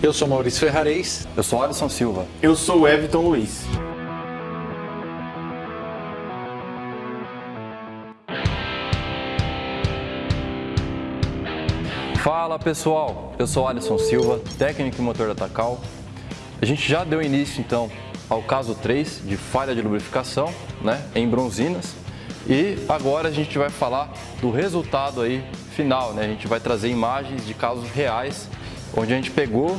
Eu sou Maurício Ferrarez. Eu sou Alisson Silva. Eu sou o Everton Luiz. Fala pessoal, eu sou Alisson Silva, técnico em motor da Takal. A gente já deu início então ao caso 3 de falha de lubrificação, em bronzinas. E agora a gente vai falar do resultado aí final, A gente vai trazer imagens de casos reais, onde a gente pegou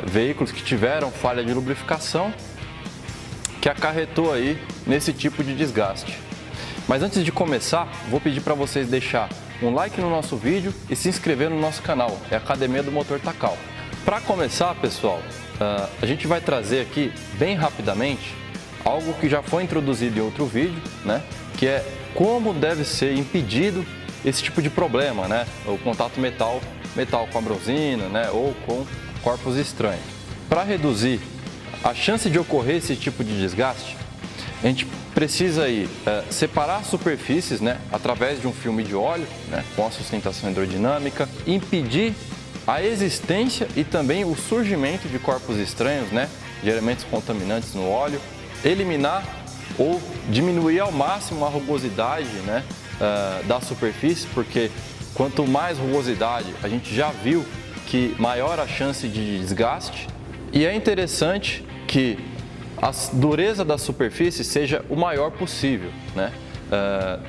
veículos que tiveram falha de lubrificação, que acarretou aí nesse tipo de desgaste. Mas antes de começar, vou pedir para vocês deixar um like no nosso vídeo e se inscrever no nosso canal, é a Academia do Motor Takal. Para começar, pessoal, a gente vai trazer aqui, bem rapidamente, algo que já foi introduzido em outro vídeo, que é como deve ser impedido esse tipo de problema, o contato metal com a bronzina, ou com corpos estranhos. Para reduzir a chance de ocorrer esse tipo de desgaste, a gente precisa aí, separar as superfícies através de um filme de óleo, com a sustentação hidrodinâmica, impedir a existência e também o surgimento de corpos estranhos, de elementos contaminantes no óleo, eliminar ou diminuir ao máximo a rugosidade da superfície, porque quanto mais rugosidade, a gente já viu que maior a chance de desgaste, e é interessante que a dureza da superfície seja o maior possível,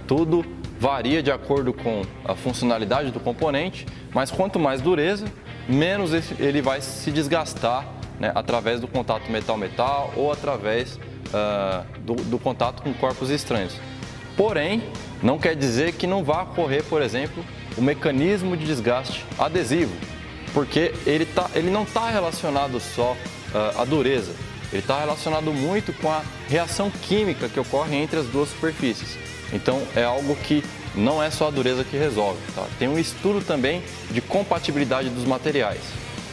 tudo varia de acordo com a funcionalidade do componente, mas quanto mais dureza, menos ele vai se desgastar, através do contato metal-metal ou através do contato com corpos estranhos. Porém, não quer dizer que não vá ocorrer, por exemplo, o mecanismo de desgaste adesivo, porque ele não está relacionado só à dureza, ele está relacionado muito com a reação química que ocorre entre as duas superfícies. Então é algo que não é só a dureza que resolve, tá? Tem um estudo também de compatibilidade dos materiais.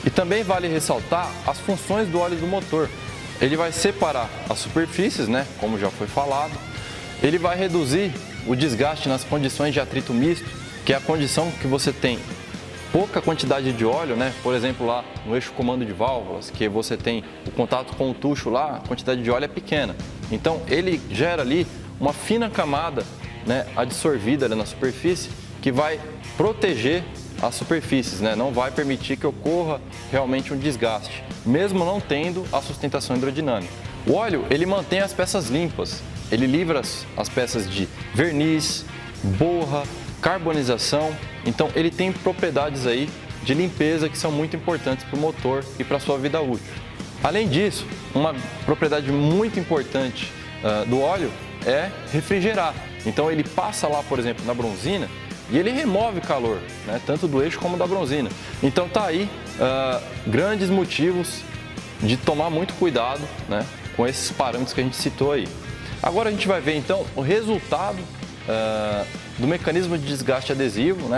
E também vale ressaltar as funções do óleo do motor. Ele vai separar as superfícies, como já foi falado, ele vai reduzir o desgaste nas condições de atrito misto, que é a condição que você tem pouca quantidade de óleo, por exemplo, lá no eixo comando de válvulas, que você tem o contato com o tucho lá, a quantidade de óleo é pequena. Então ele gera ali uma fina camada adsorvida ali na superfície, que vai proteger as superfícies, não vai permitir que ocorra realmente um desgaste, mesmo não tendo a sustentação hidrodinâmica. O óleo, ele mantém as peças limpas, ele livra as peças de verniz, borra, carbonização, então ele tem propriedades aí de limpeza que são muito importantes para o motor e para a sua vida útil. Além disso, uma propriedade muito importante do óleo é refrigerar. Então ele passa lá, por exemplo, na bronzina e ele remove calor, tanto do eixo como da bronzina. Então tá aí grandes motivos de tomar muito cuidado com esses parâmetros que a gente citou aí. Agora a gente vai ver então o resultado do mecanismo de desgaste adesivo,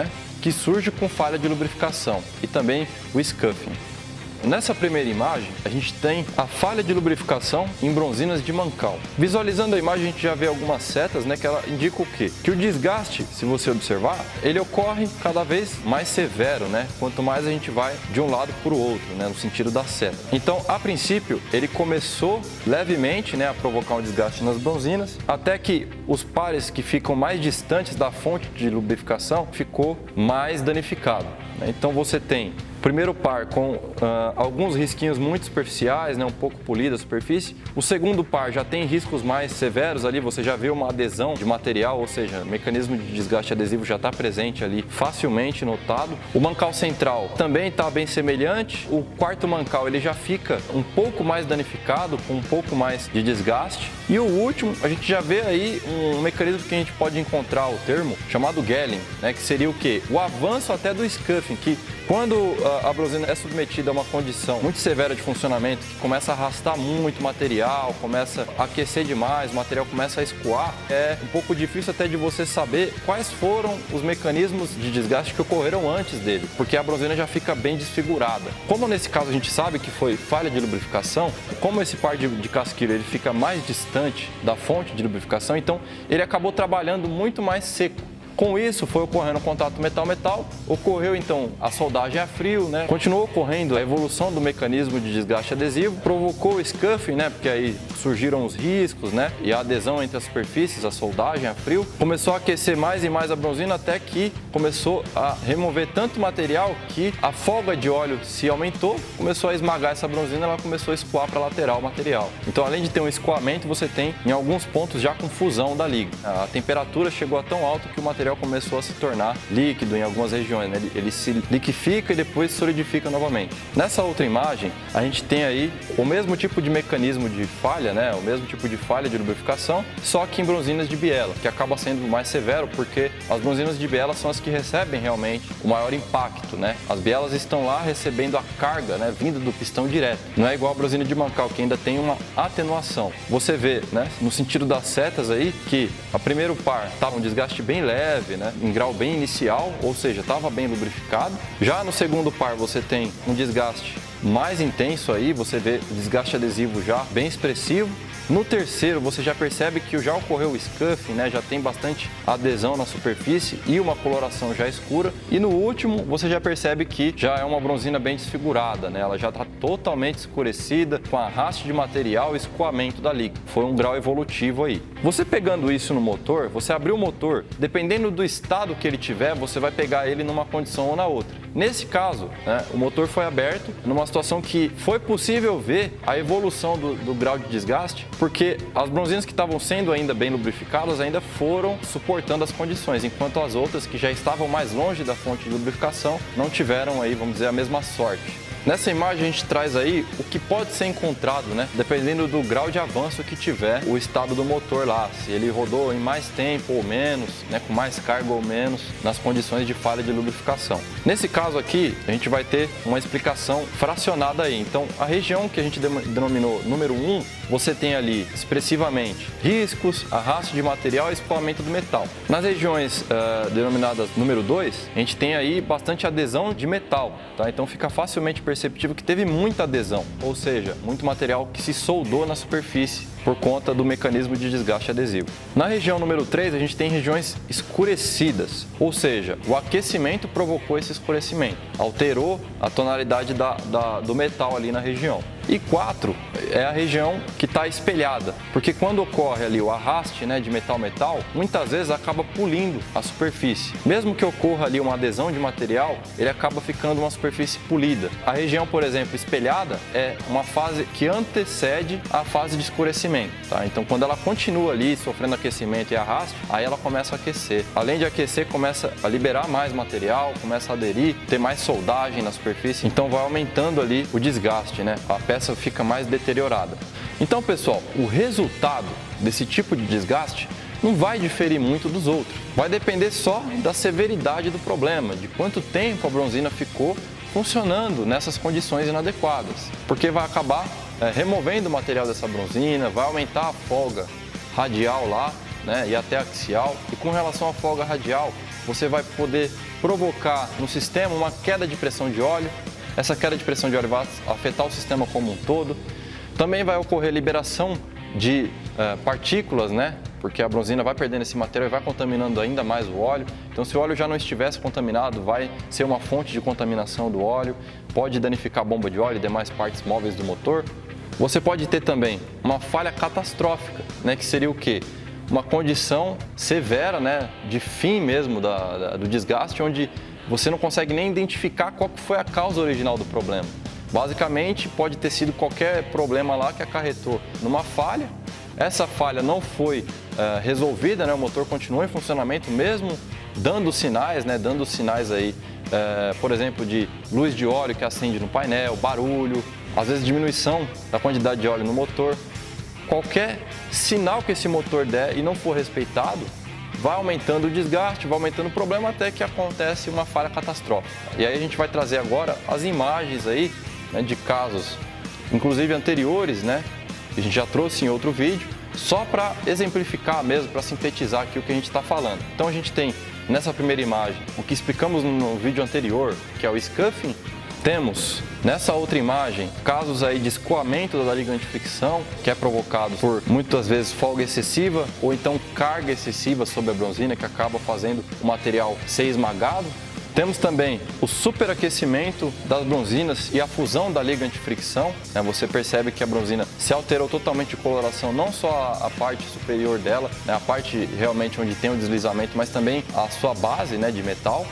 que surge com falha de lubrificação e também o scuffing. Nessa primeira imagem, a gente tem a falha de lubrificação em bronzinas de mancal. Visualizando a imagem, a gente já vê algumas setas, que ela indica o quê? Que o desgaste, se você observar, ele ocorre cada vez mais severo, quanto mais a gente vai de um lado para o outro, no sentido da seta. Então, a princípio, ele começou levemente, a provocar um desgaste nas bronzinas, até que os pares que ficam mais distantes da fonte de lubrificação ficou mais danificado. Então, você tem o primeiro par com alguns risquinhos muito superficiais, um pouco polida a superfície. O segundo par já tem riscos mais severos ali, você já vê uma adesão de material, ou seja, o mecanismo de desgaste adesivo já está presente ali, facilmente notado. O mancal central também está bem semelhante. O quarto mancal ele já fica um pouco mais danificado, com um pouco mais de desgaste. E o último, a gente já vê aí um mecanismo que a gente pode encontrar o termo chamado gelling, que seria o quê? O avanço até do scuffing, que quando a bronzina é submetida a uma condição muito severa de funcionamento, que começa a arrastar muito material, começa a aquecer demais, o material começa a escoar, é um pouco difícil até de você saber quais foram os mecanismos de desgaste que ocorreram antes dele, porque a bronzina já fica bem desfigurada. Como nesse caso a gente sabe que foi falha de lubrificação, como esse par de casquilho ele fica mais distante da fonte de lubrificação, então ele acabou trabalhando muito mais seco. Com isso, foi ocorrendo o contato metal-metal, ocorreu então a soldagem a frio, né? Continuou ocorrendo a evolução do mecanismo de desgaste adesivo, provocou o scuffing, né? Porque aí surgiram os riscos, né? E a adesão entre as superfícies, a soldagem a frio, começou a aquecer mais e mais a bronzina até que começou a remover tanto material que a folga de óleo se aumentou, começou a esmagar essa bronzina, ela começou a escoar para a lateral o material. Então, além de ter um escoamento, você tem em alguns pontos já com fusão da liga. A temperatura chegou a tão alto que o material começou a se tornar líquido em algumas regiões, né? Ele se liquefica e depois solidifica novamente. Nessa outra imagem, a gente tem aí o mesmo tipo de mecanismo de falha, né? O mesmo tipo de falha de lubrificação, só que em bronzinas de biela, que acaba sendo mais severo porque as bronzinas de biela são as que recebem realmente o maior impacto, né? As bielas estão lá recebendo a carga, né? Vinda do pistão direto. Não é igual a bronzina de mancal, que ainda tem uma atenuação. Você vê, né? No sentido das setas aí, que a primeiro par estava um desgaste bem leve, né? Em grau bem inicial, ou seja, estava bem lubrificado. Já no segundo par você tem um desgaste mais intenso aí, você vê desgaste adesivo já bem expressivo. No terceiro, você já percebe que já ocorreu o scuffing, né? Já tem bastante adesão na superfície e uma coloração já escura. E no último, você já percebe que já é uma bronzina bem desfigurada, né? Ela já está totalmente escurecida, com arraste de material e escoamento da liga. Foi um grau evolutivo aí. Você pegando isso no motor, você abriu o motor, dependendo do estado que ele tiver, você vai pegar ele numa condição ou na outra. Nesse caso, né, o motor foi aberto numa situação que foi possível ver a evolução do grau de desgaste, porque as bronzinas que estavam sendo ainda bem lubrificadas ainda foram suportando as condições, enquanto as outras que já estavam mais longe da fonte de lubrificação não tiveram aí, vamos dizer, a mesma sorte. Nessa imagem a gente traz aí o que pode ser encontrado, né? Dependendo do grau de avanço que tiver o estado do motor lá, se ele rodou em mais tempo ou menos, né? Com mais carga ou menos nas condições de falha de lubrificação. Nesse caso aqui, a gente vai ter uma explicação fracionada aí. Então, a região que a gente denominou número 1, você tem ali expressivamente riscos, arrasto de material e escoamento do metal. Nas regiões denominadas número 2, a gente tem aí bastante adesão de metal, tá? Então fica facilmente perceptível que teve muita adesão, ou seja, muito material que se soldou na superfície por conta do mecanismo de desgaste adesivo. Na região número 3, a gente tem regiões escurecidas, ou seja, o aquecimento provocou esse escurecimento, alterou a tonalidade do metal ali na região. E 4 é a região que está espelhada, porque quando ocorre ali o arraste, né, de metal-metal, muitas vezes acaba pulindo a superfície. Mesmo que ocorra ali uma adesão de material, ele acaba ficando uma superfície polida. A região, por exemplo, espelhada é uma fase que antecede a fase de escurecimento. Tá? Então, quando ela continua ali sofrendo aquecimento e arraste, aí ela começa a aquecer. Além de aquecer, começa a liberar mais material, começa a aderir, ter mais soldagem na superfície, então vai aumentando ali o desgaste, né? A peça fica mais deteriorada. Então, pessoal, o resultado desse tipo de desgaste não vai diferir muito dos outros. Vai depender só da severidade do problema, de quanto tempo a bronzina ficou funcionando nessas condições inadequadas, porque vai acabar removendo o material dessa bronzina, vai aumentar a folga radial lá, né, e até axial. E com relação à folga radial, você vai poder provocar no sistema uma queda de pressão de óleo. Essa queda de pressão de óleo vai afetar o sistema como um todo. Também vai ocorrer liberação de partículas, né? Porque a bronzina vai perdendo esse material e vai contaminando ainda mais o óleo. Então, se o óleo já não estivesse contaminado, vai ser uma fonte de contaminação do óleo, pode danificar a bomba de óleo e demais partes móveis do motor. Você pode ter também uma falha catastrófica, né? Que seria o quê? Uma condição severa, né? De fim mesmo do desgaste, onde você não consegue nem identificar qual foi a causa original do problema. Basicamente, pode ter sido qualquer problema lá que acarretou numa falha. Essa falha não foi resolvida, né? O motor continuou em funcionamento mesmo dando sinais, né? Dando sinais aí, por exemplo, de luz de óleo que acende no painel, barulho, às vezes diminuição da quantidade de óleo no motor. Qualquer sinal que esse motor der e não for respeitado, vai aumentando o desgaste, vai aumentando o problema até que acontece uma falha catastrófica. E aí a gente vai trazer agora as imagens aí, né, de casos, inclusive anteriores, né, que a gente já trouxe em outro vídeo, só para exemplificar mesmo, para sintetizar aqui o que a gente está falando. Então a gente tem nessa primeira imagem o que explicamos no vídeo anterior, que é o scuffing, Temos nessa outra imagem casos aí de escoamento da liga antifricção, que é provocado por muitas vezes folga excessiva ou então carga excessiva sobre a bronzina, que acaba fazendo o material ser esmagado. Temos também o superaquecimento das bronzinas e a fusão da liga antifricção. Você percebe que a bronzina se alterou totalmente de coloração, não só a parte superior dela, a parte realmente onde tem o deslizamento, mas também a sua base de metal.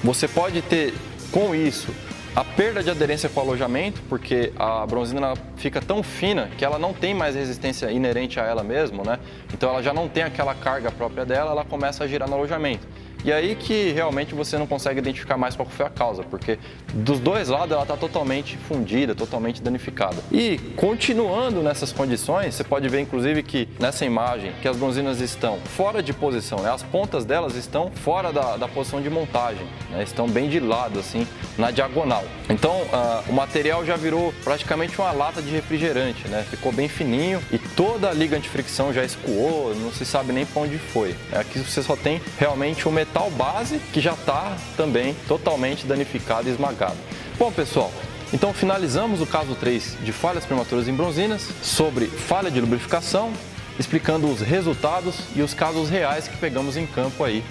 Você pode ter com isso a perda de aderência com o alojamento, porque a bronzina fica tão fina que ela não tem mais resistência inerente a ela mesma, Então ela já não tem aquela carga própria dela, ela começa a girar no alojamento. E aí que realmente você não consegue identificar mais qual foi a causa, porque dos dois lados ela está totalmente fundida, totalmente danificada. E continuando nessas condições, você pode ver inclusive que nessa imagem que as bronzinas estão fora de posição, as pontas delas estão fora da posição de montagem, estão bem de lado, assim, na diagonal. Então o material já virou praticamente uma lata de refrigerante, ficou bem fininho e toda a liga antifricção já escoou, não se sabe nem para onde foi. Aqui você só tem realmente o metal base que já está também totalmente danificado e esmagado. Bom, pessoal, então finalizamos o caso 3 de falhas prematuras em bronzinas sobre falha de lubrificação, explicando os resultados e os casos reais que pegamos em campo aí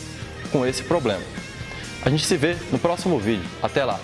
com esse problema. A gente se vê no próximo vídeo. Até lá!